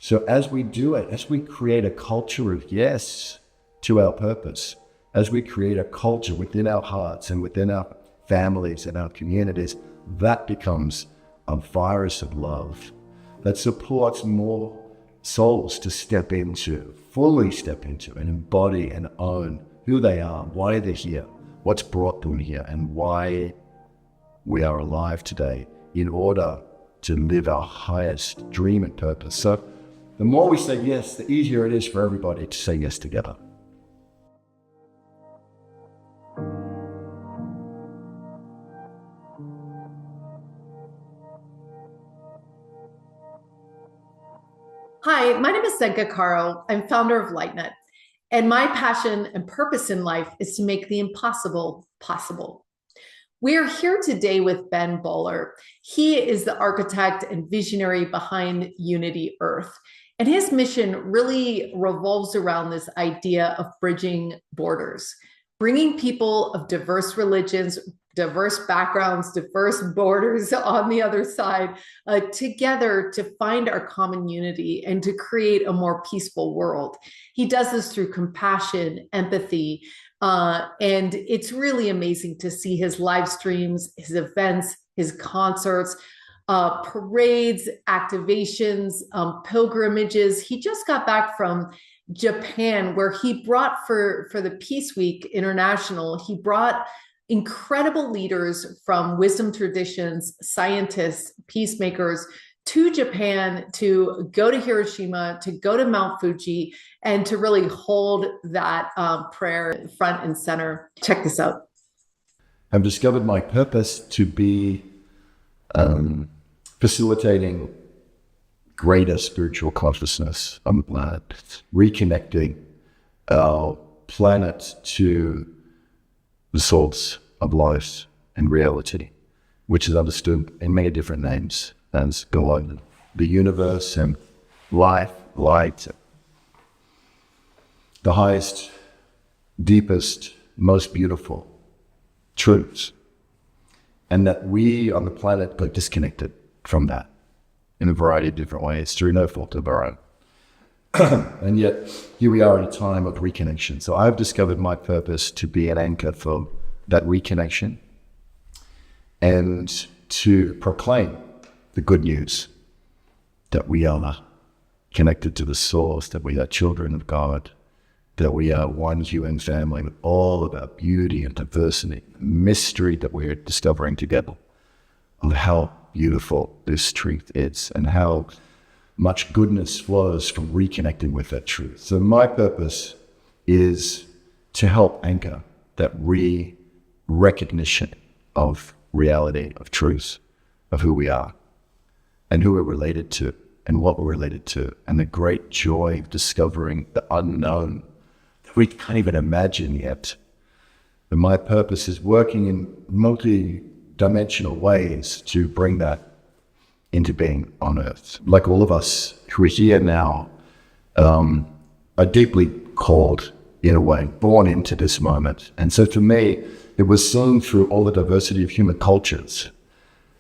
So as we do it, as we create a culture of yes to our purpose, as we create a culture within our hearts and within our families and our communities, that becomes a virus of love that supports more souls to fully step into and embody and own who they are, why they're here, what's brought them here, and why we are alive today in order to live our highest dream and purpose. So the more we say yes, the easier it is for everybody to say yes together. Hi, my name is Zenka Caro. I'm founder of LightNet, and my passion and purpose in life is to make the impossible possible. We are here today with Ben Bowler. He is the architect and visionary behind Unity.Earth, and his mission really revolves around this idea of bridging borders, bringing people of diverse religions, diverse backgrounds, diverse borders on the other side together to find our common unity and to create a more peaceful world. He does this through compassion, empathy, and it's really amazing to see his live streams, his events, his concerts, parades, activations, pilgrimages. He just got back from Japan, where he brought for the Peace Week International, he brought incredible leaders from wisdom traditions, scientists, peacemakers to Japan to go to Hiroshima, to go to Mount Fuji, and to really hold that prayer front and center. Check this out. I've discovered my purpose to be facilitating greater spiritual consciousness on the planet, reconnecting our planet to the source of life and reality, which is understood in many different names as God, the universe, and life, light, the highest, deepest, most beautiful truths. And that we on the planet got disconnected from that in a variety of different ways through no fault of our own. And yet here we are in a time of reconnection. So I've discovered my purpose to be an anchor for that reconnection and to proclaim the good news that we are connected to the source, that we are children of God, that we are one human family with all of our beauty and diversity, mystery that we're discovering together, of how beautiful this truth is and how much goodness flows from reconnecting with that truth. So my purpose is to help anchor that recognition of reality, of truth, of who we are and who we're related to and what we're related to, and the great joy of discovering the unknown that we can't even imagine yet. And my purpose is working in multi-dimensional ways to bring that into being on Earth. Like all of us who are here now are deeply called, in a way, born into this moment. And so for me, it was seen through all the diversity of human cultures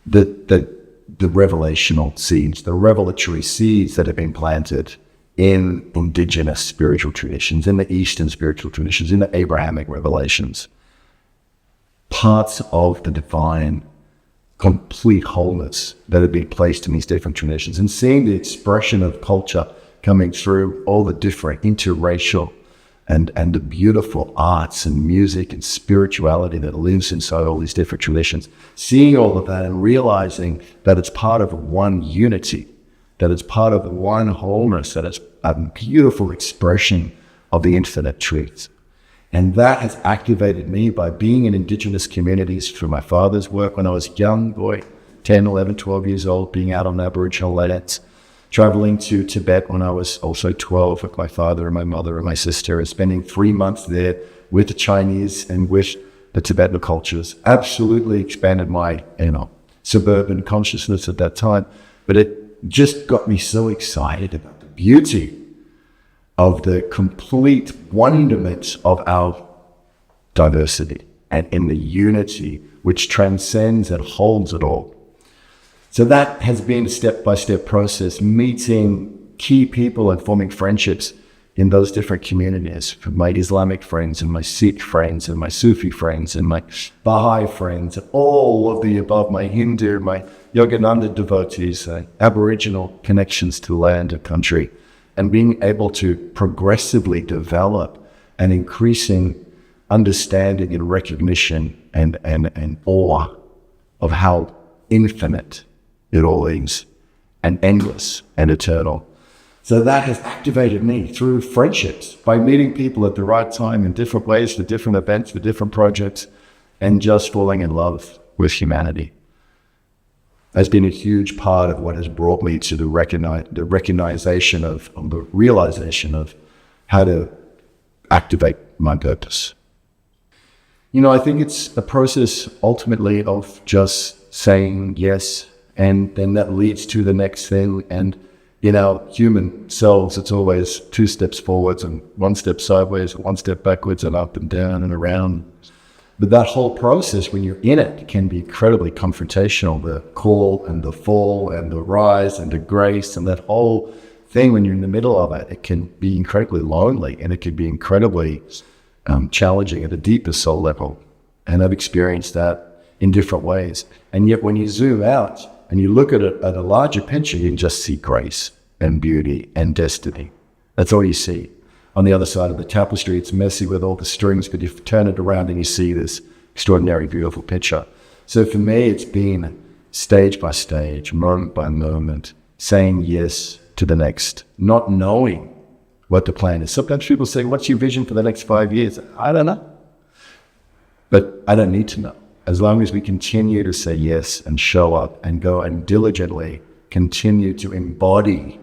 that the revelational seeds, the revelatory seeds that have been planted in indigenous spiritual traditions, in the Eastern spiritual traditions, in the Abrahamic revelations, parts of the divine complete wholeness that had been placed in these different traditions, and seeing the expression of culture coming through all the different interracial and the beautiful arts and music and spirituality that lives inside all these different traditions, seeing all of that and realizing that it's part of one unity, that it's part of one wholeness, that it's a beautiful expression of the infinite truth. And that has activated me by being in indigenous communities through my father's work when I was a young boy, 10, 11, 12 years old, being out on Aboriginal lands, traveling to Tibet when I was also 12 with my father and my mother and my sister, and spending 3 months there with the Chinese and with the Tibetan cultures. Absolutely expanded my, suburban consciousness at that time. But it just got me so excited about the beauty of the complete wonderment of our diversity and in the unity which transcends and holds it all. So that has been a step-by-step process, meeting key people and forming friendships in those different communities, from my Islamic friends and my Sikh friends and my Sufi friends and my Baha'i friends, and all of the above, my Hindu, my Yogananda devotees, Aboriginal connections to land and country, and being able to progressively develop an increasing understanding and recognition and awe of how infinite it all is, and endless and eternal. So that has activated me through friendships, by meeting people at the right time in different ways, for different events, for different projects, and just falling in love with humanity. Has been a huge part of what has brought me to the realization of how to activate my purpose. I think it's a process ultimately of just saying yes, and then that leads to the next thing. And in our human selves, it's always 2 steps forwards and 1 step sideways, 1 step backwards, and up and down and around. But that whole process, when you're in it, can be incredibly confrontational. The call and the fall and the rise and the grace and that whole thing, when you're in the middle of it, it can be incredibly lonely, and it can be incredibly challenging at a deeper soul level. And I've experienced that in different ways. And yet when you zoom out and you look at it at a larger picture, you can just see grace and beauty and destiny. That's all you see. On the other side of the tapestry, it's messy with all the strings, but you turn it around and you see this extraordinary, beautiful picture. So for me, it's been stage by stage, moment by moment, saying yes to the next, not knowing what the plan is. Sometimes people say, what's your vision for the next 5 years? I don't know. But I don't need to know. As long as we continue to say yes and show up and go and diligently continue to embody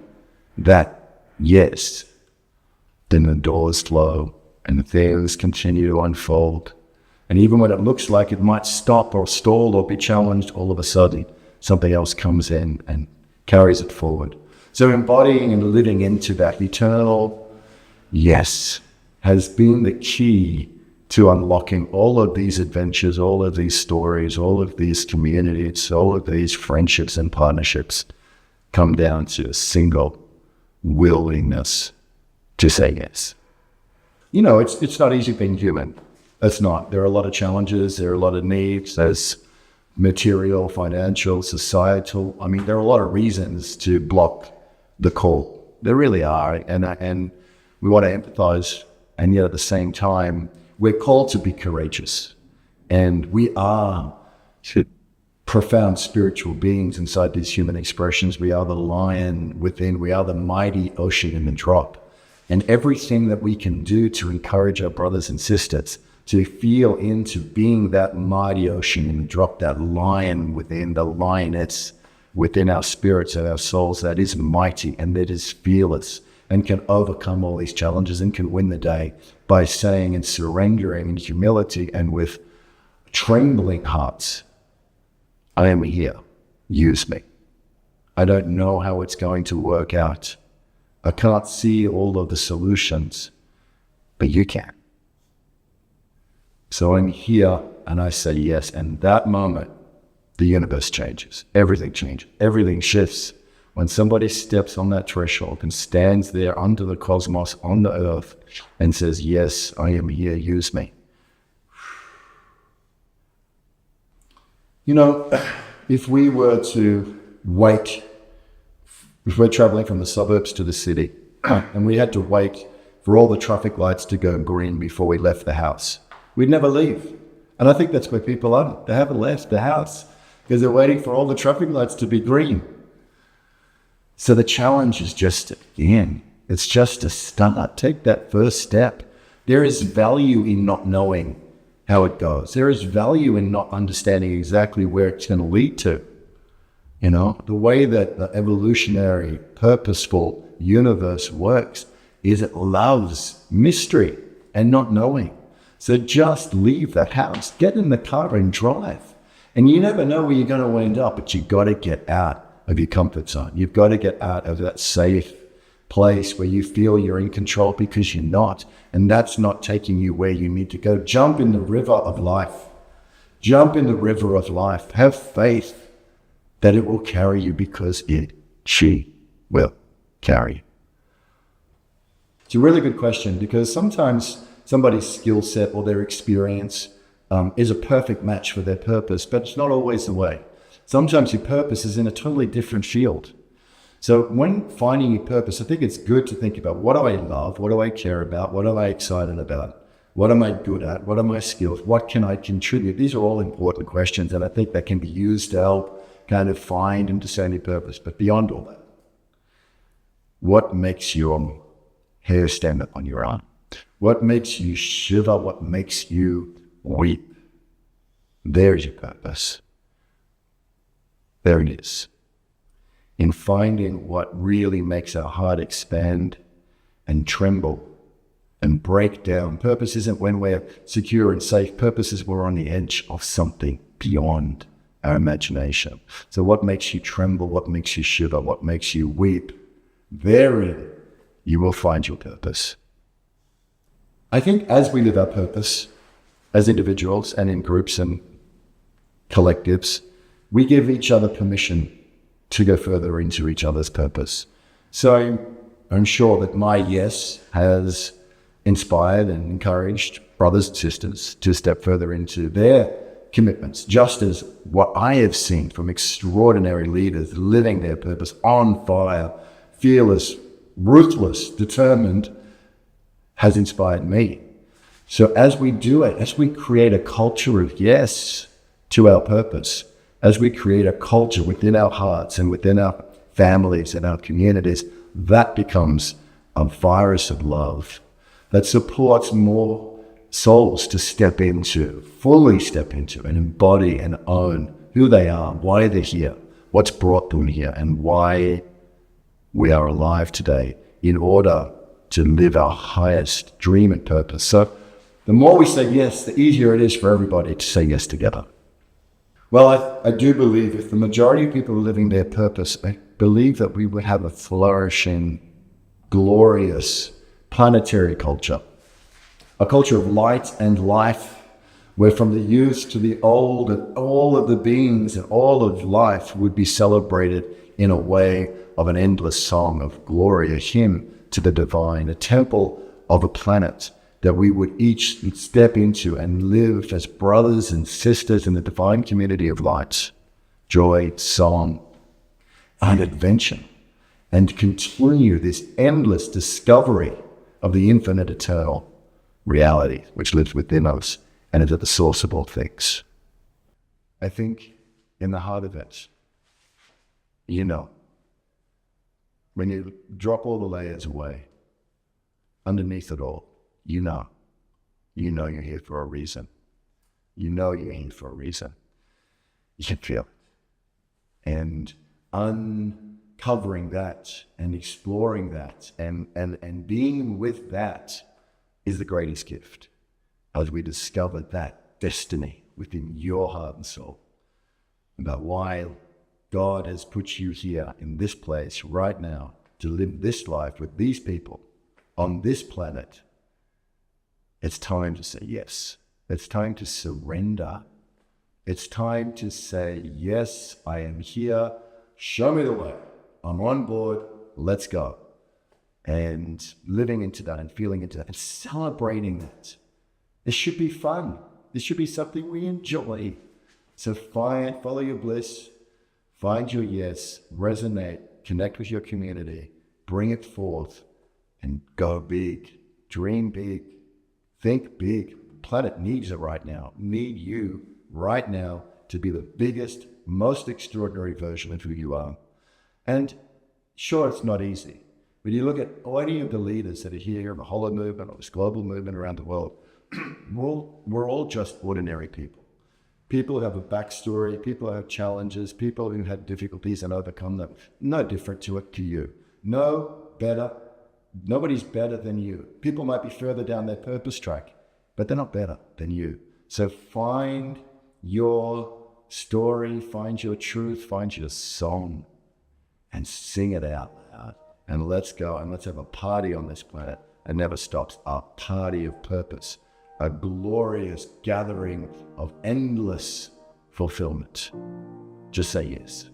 that yes, then the doors flow and things continue to unfold. And even when it looks like it might stop or stall or be challenged, all of a sudden something else comes in and carries it forward. So embodying and living into that eternal yes has been the key to unlocking all of these adventures, all of these stories, all of these communities, all of these friendships and partnerships come down to a single willingness to say yes. It's not easy being human. It's not. There are a lot of challenges. There are a lot of needs. There's material, financial, societal. There are a lot of reasons to block the call. There really are. And we want to empathize. And yet at the same time, we're called to be courageous. And we are profound spiritual beings inside these human expressions. We are the lion within. We are the mighty ocean in the drop. And everything that we can do to encourage our brothers and sisters to feel into being that mighty ocean in the drop, that lion within, the lioness within our spirits and our souls that is mighty and that is fearless and can overcome all these challenges and can win the day by saying and surrendering in humility and with trembling hearts, I am here, use me. I don't know how it's going to work out. I can't see all of the solutions, but you can. So I'm here and I say yes. And that moment, the universe changes. Everything changes. Everything shifts. When somebody steps on that threshold and stands there under the cosmos on the earth and says, yes, I am here, use me. If we were to wait, if we're traveling from the suburbs to the city and we had to wait for all the traffic lights to go green before we left the house, we'd never leave. And I think that's where people are. They haven't left the house because they're waiting for all the traffic lights to be green. So the challenge is just to begin. It's just to start. Take that first step. There is value in not knowing how it goes. There is value in not understanding exactly where it's going to lead to. The way that the evolutionary, purposeful universe works is it loves mystery and not knowing. So just leave that house, get in the car and drive. And you never know where you're going to end up, but you've got to get out of your comfort zone. You've got to get out of that safe place where you feel you're in control because you're not. And that's not taking you where you need to go. Jump in the river of life. Jump in the river of life. Have faith that it will carry you because she will carry you. It's a really good question, because sometimes somebody's skill set or their experience is a perfect match for their purpose, but it's not always the way. Sometimes your purpose is in a totally different field. So when finding your purpose, I think it's good to think about, what do I love? What do I care about? What am I excited about? What am I good at? What are my skills? What can I contribute? These are all important questions, and I think that can be used to help kind of find and discern your purpose. But beyond all that, what makes your hair stand up on your arm? What makes you shiver? What makes you weep? There's your purpose. There it is. In finding what really makes our heart expand and tremble and break down. Purpose isn't when we're secure and safe. Purpose is we're on the edge of something beyond our imagination. So what makes you tremble? What makes you shiver? What makes you weep? Therein you will find your purpose. I think as we live our purpose, as individuals and in groups and collectives, we give each other permission to go further into each other's purpose. So I'm sure that my yes has inspired and encouraged brothers and sisters to step further into their commitments, just as what I have seen from extraordinary leaders living their purpose on fire, fearless, ruthless, determined, has inspired me. So as we do it, as we create a culture of yes to our purpose, as we create a culture within our hearts and within our families and our communities, that becomes a virus of love that supports more souls to step into, fully step into, and embody and own who they are, why they're here, what's brought them here, and why we are alive today in order to live our highest dream and purpose. So the more we say yes, the easier it is for everybody to say yes together. Well, I do believe if the majority of people are living their purpose, I believe that we would have a flourishing, glorious, planetary culture. A culture of light and life, where from the youth to the old and all of the beings and all of life would be celebrated in a way of an endless song of glory, a hymn to the divine, a temple of a planet that we would each step into and live as brothers and sisters in the divine community of light, joy, song, and adventure, and continue this endless discovery of the infinite eternal reality which lives within us and is at the source of all things. I think in the heart of it, you know, when you drop all the layers away, underneath it all, you know you're here for a reason. You know you're here for a reason. You can feel it. And uncovering that and exploring that and being with that is the greatest gift, as we discover that destiny within your heart and soul about why God has put you here in this place right now to live this life with these people on this planet. It's time to say yes. It's time to surrender. It's time to say, yes, I am here. Show me the way. I'm on board. Let's go. And living into that and feeling into that and celebrating that. This should be fun. This should be something we enjoy. So follow your bliss, find your yes, resonate, connect with your community, bring it forth, and go big. Dream big. Think big. The planet needs it right now. Need you right now to be the biggest, most extraordinary version of who you are. And sure, it's not easy. When you look at any of the leaders that are here in the Hollow movement or this global movement around the world, we're all just ordinary people. People who have a backstory, people who have challenges, people who had difficulties and overcome them. No different to you. No better. Nobody's better than you. People might be further down their purpose track, but they're not better than you. So find your story, find your truth, find your song, and sing it out loud. And let's go and let's have a party on this planet. It never stops. A party of purpose. A glorious gathering of endless fulfillment. Just say yes.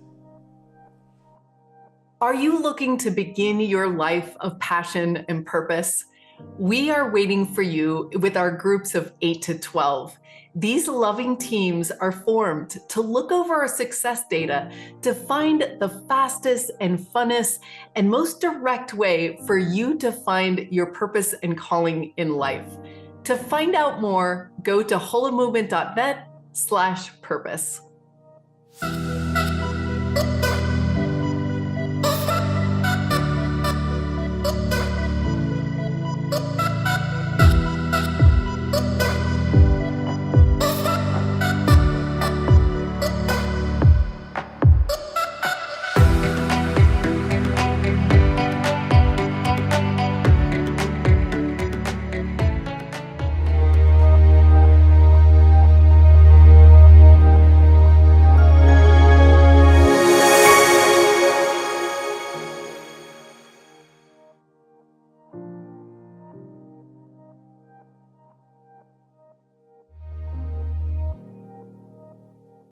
Are you looking to begin your life of passion and purpose? We are waiting for you with our groups of 8 to 12. These loving teams are formed to look over our success data to find the fastest and funnest and most direct way for you to find your purpose and calling in life. To find out more, go to holomovement.net/purpose.